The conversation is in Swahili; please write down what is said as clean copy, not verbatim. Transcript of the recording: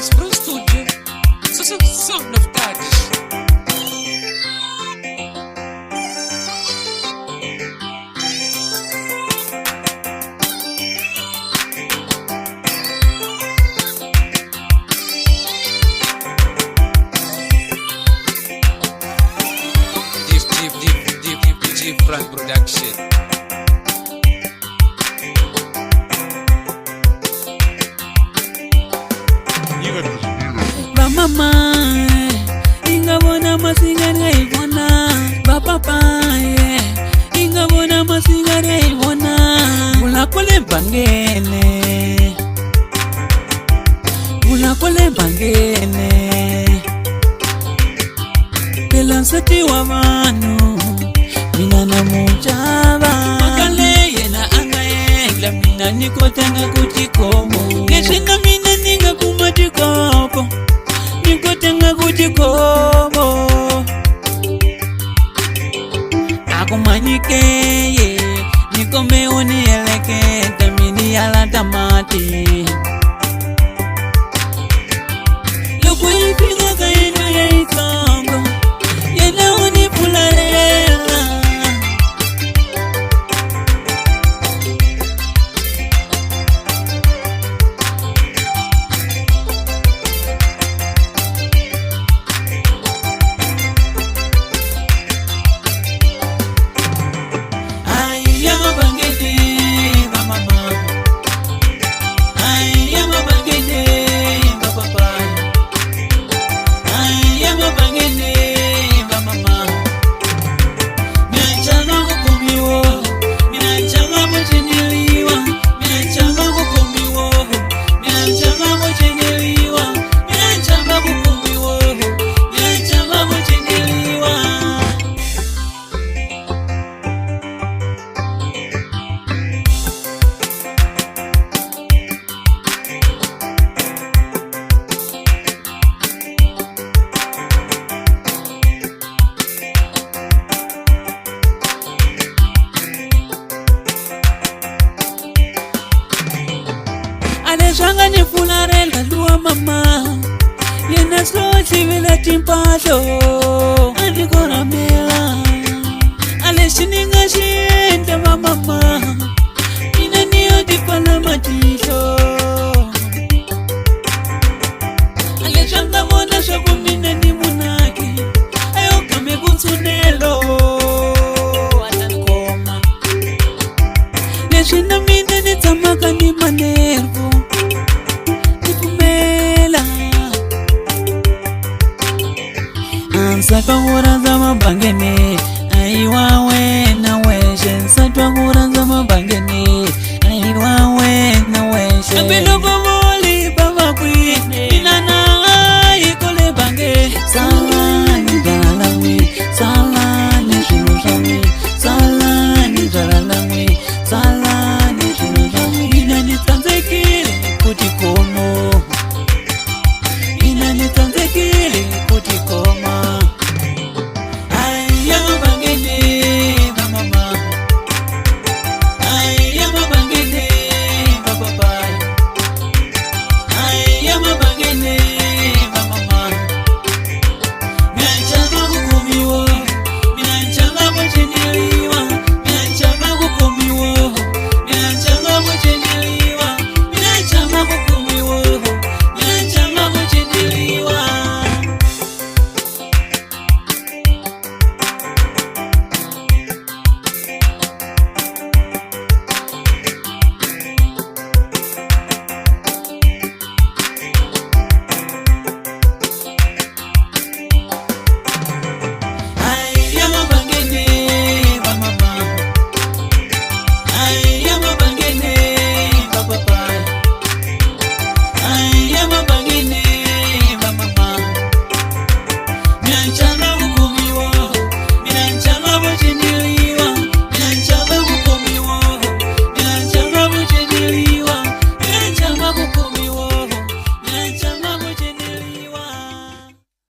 Vamos pro estúdio. São novidades. Deep Frank Production. Ba mama ingabona masingane ibona, ba papa ingabona masingane ibona, ulakole bangene pelansati wa manu mina na mujaba makale yena angaela mina nikotanga kutikomo keshinga mina niga kumatikopo nikotanga kutikomo akumanyikeye nikome unieleke tamini ala tamati loko ipinga kaino ya itongo yena unipularela Shanga ni fularela dua mama yena slow chivila timpalo andikora mela ale shininga shiende wa mama ina niyo dipala matisho ale shanga mona shabu mina ni munaki ayo kame kunsunelo atakoma leshina mina ni tamaka ni manervu Saka ura zama bangene